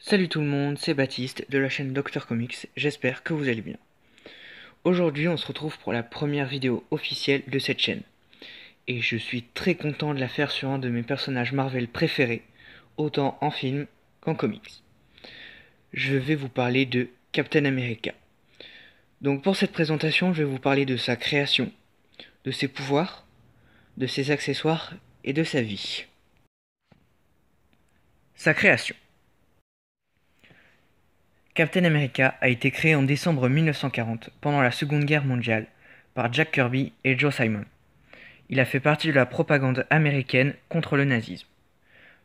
Salut tout le monde, c'est Baptiste de la chaîne Dr Comics, j'espère que vous allez bien. Aujourd'hui on se retrouve pour la première vidéo officielle de cette chaîne. Et je suis très content de la faire sur un de mes personnages Marvel préférés, autant en film qu'en comics. Je vais vous parler de Captain America. Donc pour cette présentation je vais vous parler de sa création, de ses pouvoirs, de ses accessoires et de sa vie. Sa création. Captain America a été créé en décembre 1940, pendant la Seconde Guerre mondiale, par Jack Kirby et Joe Simon. Il a fait partie de la propagande américaine contre le nazisme.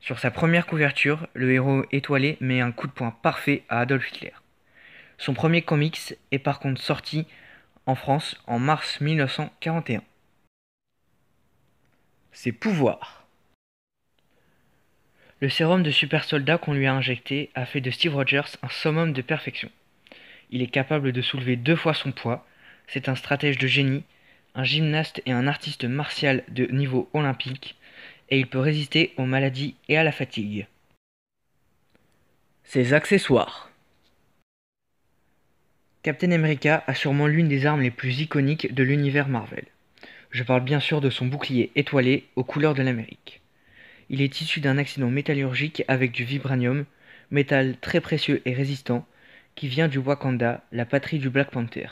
Sur sa première couverture, le héros étoilé met un coup de poing parfait à Adolf Hitler. Son premier comics est par contre sorti en France en mars 1941. Ses pouvoirs. Le sérum de super soldat qu'on lui a injecté a fait de Steve Rogers un summum de perfection. Il est capable de soulever 2 fois son poids, c'est un stratège de génie, un gymnaste et un artiste martial de niveau olympique, et il peut résister aux maladies et à la fatigue. Ses accessoires. Captain America a sûrement l'une des armes les plus iconiques de l'univers Marvel. Je parle bien sûr de son bouclier étoilé aux couleurs de l'Amérique. Il est issu d'un accident métallurgique avec du vibranium, métal très précieux et résistant, qui vient du Wakanda, la patrie du Black Panther.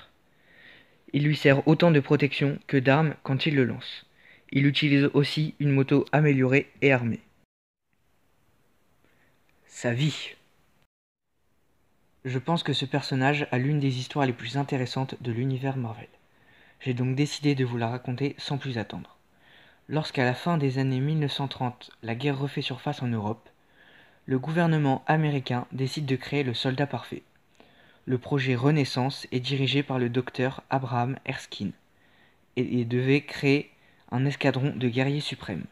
Il lui sert autant de protection que d'armes quand il le lance. Il utilise aussi une moto améliorée et armée. Sa vie. Je pense que ce personnage a l'une des histoires les plus intéressantes de l'univers Marvel. J'ai donc décidé de vous la raconter sans plus attendre. Lorsqu'à la fin des années 1930, la guerre refait surface en Europe, le gouvernement américain décide de créer le soldat parfait. Le projet Renaissance est dirigé par le docteur Abraham Erskine et devait créer un escadron de guerriers suprêmes.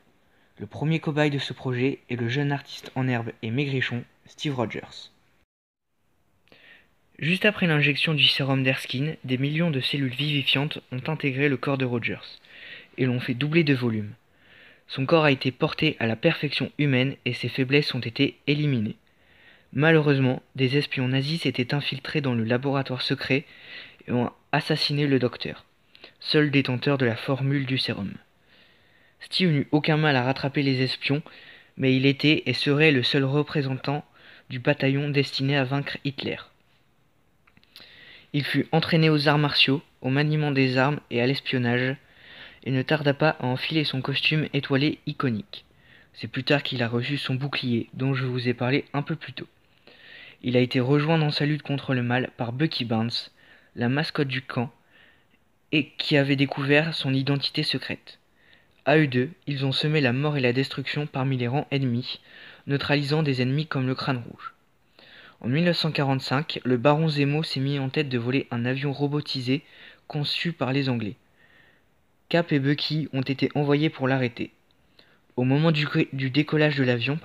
Le premier cobaye de ce projet est le jeune artiste en herbe et maigrichon Steve Rogers. Juste après l'injection du sérum d'Erskine, des millions de cellules vivifiantes ont intégré le corps de Rogers et l'ont fait doubler de volume. Son corps a été porté à la perfection humaine et ses faiblesses ont été éliminées. Malheureusement, des espions nazis s'étaient infiltrés dans le laboratoire secret et ont assassiné le docteur, seul détenteur de la formule du sérum. Steve n'eut aucun mal à rattraper les espions, mais il était et serait le seul représentant du bataillon destiné à vaincre Hitler. Il fut entraîné aux arts martiaux, au maniement des armes et à l'espionnage, et ne tarda pas à enfiler son costume étoilé iconique. C'est plus tard qu'il a reçu son bouclier, dont je vous ai parlé un peu plus tôt. Il a été rejoint dans sa lutte contre le mal par Bucky Barnes, la mascotte du camp, et qui avait découvert son identité secrète. À eux deux, ils ont semé la mort et la destruction parmi les rangs ennemis, neutralisant des ennemis comme le Crâne Rouge. En 1945, le baron Zemo s'est mis en tête de voler un avion robotisé conçu par les Anglais. Cap et Bucky ont été envoyés pour l'arrêter. Au moment du décollage de l'avion,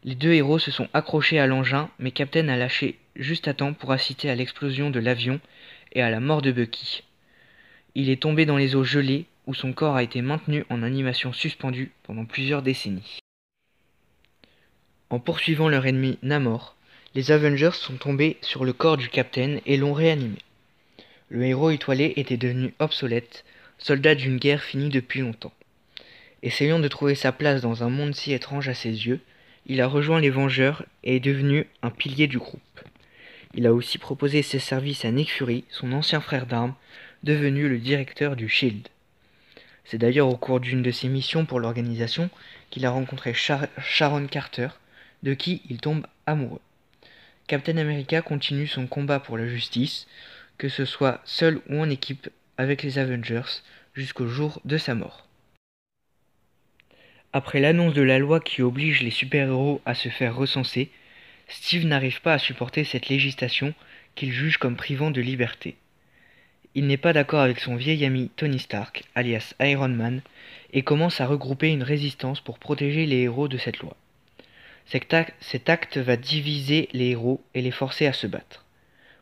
les deux héros se sont accrochés à l'engin, mais Captain a lâché juste à temps pour assister à l'explosion de l'avion et à la mort de Bucky. Il est tombé dans les eaux gelées, où son corps a été maintenu en animation suspendue pendant plusieurs décennies. En poursuivant leur ennemi Namor, les Avengers sont tombés sur le corps du Captain et l'ont réanimé. Le héros étoilé était devenu obsolète, soldat d'une guerre finie depuis longtemps. Essayant de trouver sa place dans un monde si étrange à ses yeux, il a rejoint les Vengeurs et est devenu un pilier du groupe. Il a aussi proposé ses services à Nick Fury, son ancien frère d'armes, devenu le directeur du SHIELD. C'est d'ailleurs au cours d'une de ses missions pour l'organisation qu'il a rencontré Sharon Carter, de qui il tombe amoureux. Captain America continue son combat pour la justice, que ce soit seul ou en équipe avec les Avengers, jusqu'au jour de sa mort. Après l'annonce de la loi qui oblige les super-héros à se faire recenser, Steve n'arrive pas à supporter cette législation qu'il juge comme privant de liberté. Il n'est pas d'accord avec son vieil ami Tony Stark, alias Iron Man, et commence à regrouper une résistance pour protéger les héros de cette loi. Cet acte va diviser les héros et les forcer à se battre,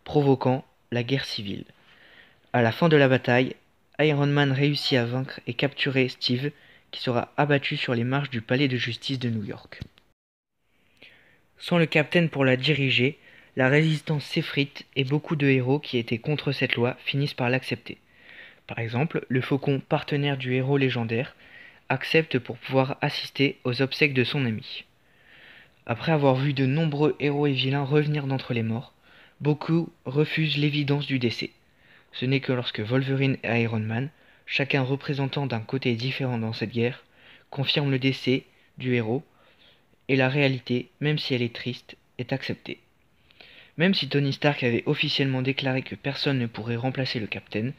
provoquant la guerre civile. À la fin de la bataille, Iron Man réussit à vaincre et capturer Steve, qui sera abattu sur les marches du palais de justice de New York. Sans le Capitaine pour la diriger, la résistance s'effrite et beaucoup de héros qui étaient contre cette loi finissent par l'accepter. Par exemple, le Faucon, partenaire du héros légendaire, accepte pour pouvoir assister aux obsèques de son ami. Après avoir vu de nombreux héros et vilains revenir d'entre les morts, beaucoup refusent l'évidence du décès. Ce n'est que lorsque Wolverine et Iron Man, chacun représentant d'un côté différent dans cette guerre, confirment le décès du héros, et la réalité, même si elle est triste, est acceptée. Même si Tony Stark avait officiellement déclaré que personne ne pourrait remplacer le Capitaine,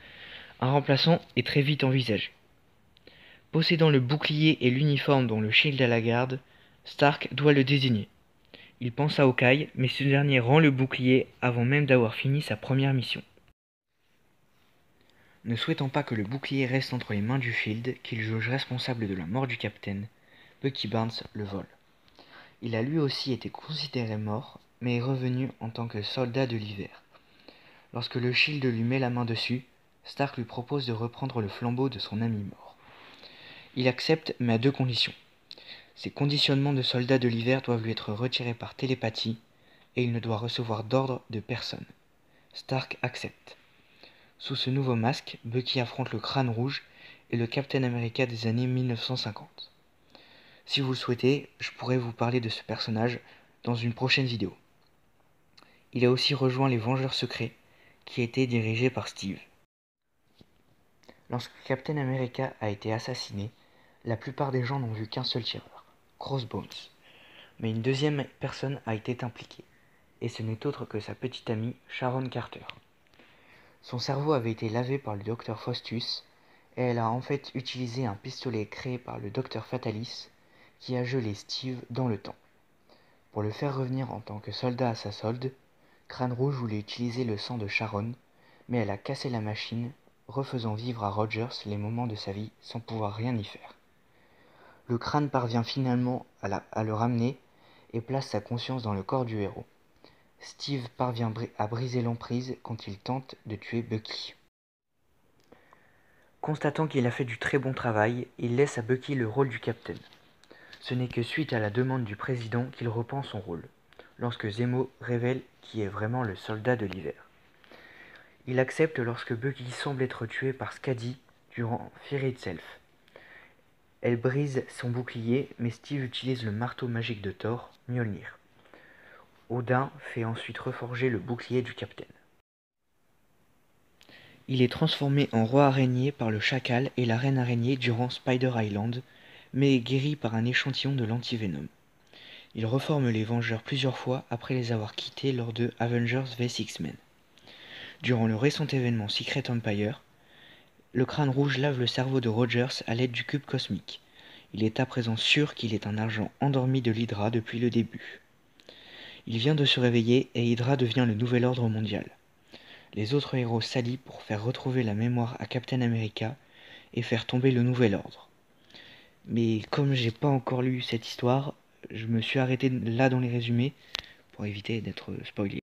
un remplaçant est très vite envisagé. Possédant le bouclier et l'uniforme dont le Shield a la garde, Stark doit le désigner. Il pense à Hawkeye, mais ce dernier rend le bouclier avant même d'avoir fini sa première mission. Ne souhaitant pas que le bouclier reste entre les mains du Shield, qu'il juge responsable de la mort du Capitaine, Bucky Barnes le vole. Il a lui aussi été considéré mort, mais est revenu en tant que soldat de l'hiver. Lorsque le Shield lui met la main dessus, Stark lui propose de reprendre le flambeau de son ami mort. Il accepte, mais à 2 conditions. Ses conditionnements de soldat de l'hiver doivent lui être retirés par télépathie, et il ne doit recevoir d'ordre de personne. Stark accepte. Sous ce nouveau masque, Bucky affronte le Crâne Rouge et le Captain America des années 1950. Si vous le souhaitez, je pourrais vous parler de ce personnage dans une prochaine vidéo. Il a aussi rejoint les Vengeurs Secrets, qui étaient dirigés par Steve. Lorsque Captain America a été assassiné, la plupart des gens n'ont vu qu'un seul tireur, Crossbones. Mais une deuxième personne a été impliquée, et ce n'est autre que sa petite amie Sharon Carter. Son cerveau avait été lavé par le docteur Faustus, et elle a en fait utilisé un pistolet créé par le docteur Fatalis, qui a gelé Steve dans le temps. Pour le faire revenir en tant que soldat à sa solde, Crâne Rouge voulait utiliser le sang de Sharon, mais elle a cassé la machine, refaisant vivre à Rogers les moments de sa vie sans pouvoir rien y faire. Le crâne parvient finalement à le ramener et place sa conscience dans le corps du héros. Steve parvient à briser l'emprise quand il tente de tuer Bucky. Constatant qu'il a fait du très bon travail, il laisse à Bucky le rôle du Capitaine. Ce n'est que suite à la demande du président qu'il reprend son rôle, lorsque Zemo révèle qui est vraiment le soldat de l'hiver. Il accepte lorsque Bucky semble être tué par Skadi durant Fear Itself. Elle brise son bouclier, mais Steve utilise le marteau magique de Thor, Mjolnir. Odin fait ensuite reforger le bouclier du Capitaine. Il est transformé en roi araignée par le chacal et la reine araignée durant Spider Island, mais est guéri par un échantillon de l'antivenom. Il reforme les Vengeurs plusieurs fois après les avoir quittés lors de Avengers vs X-Men. Durant le récent événement Secret Empire, le Crâne Rouge lave le cerveau de Rogers à l'aide du cube cosmique. Il est à présent sûr qu'il est un agent endormi de l'Hydra depuis le début. Il vient de se réveiller et Hydra devient le nouvel ordre mondial. Les autres héros s'allient pour faire retrouver la mémoire à Captain America et faire tomber le nouvel ordre. Mais comme j'ai pas encore lu cette histoire, je me suis arrêté là dans les résumés pour éviter d'être spoilé.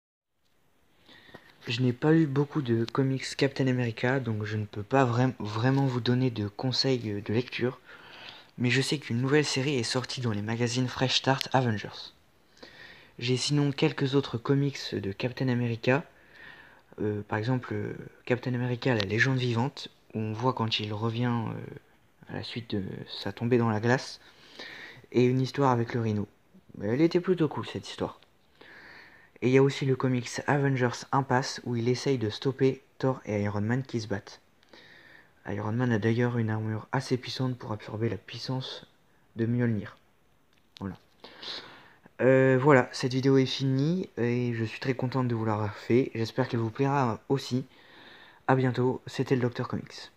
Je n'ai pas lu beaucoup de comics Captain America, donc je ne peux pas vraiment vous donner de conseils de lecture, mais je sais qu'une nouvelle série est sortie dans les magazines Fresh Start Avengers. J'ai sinon quelques autres comics de Captain America, par exemple Captain America la légende vivante, où on voit quand il revient à la suite de sa tombée dans la glace, et une histoire avec le Rhino. Elle était plutôt cool cette histoire. Et il y a aussi le comics Avengers Impasse où il essaye de stopper Thor et Iron Man qui se battent. Iron Man a d'ailleurs une armure assez puissante pour absorber la puissance de Mjolnir. Voilà. Voilà, cette vidéo est finie et je suis très contente de vous l'avoir fait. J'espère qu'elle vous plaira aussi. A bientôt, c'était le Dr Comics.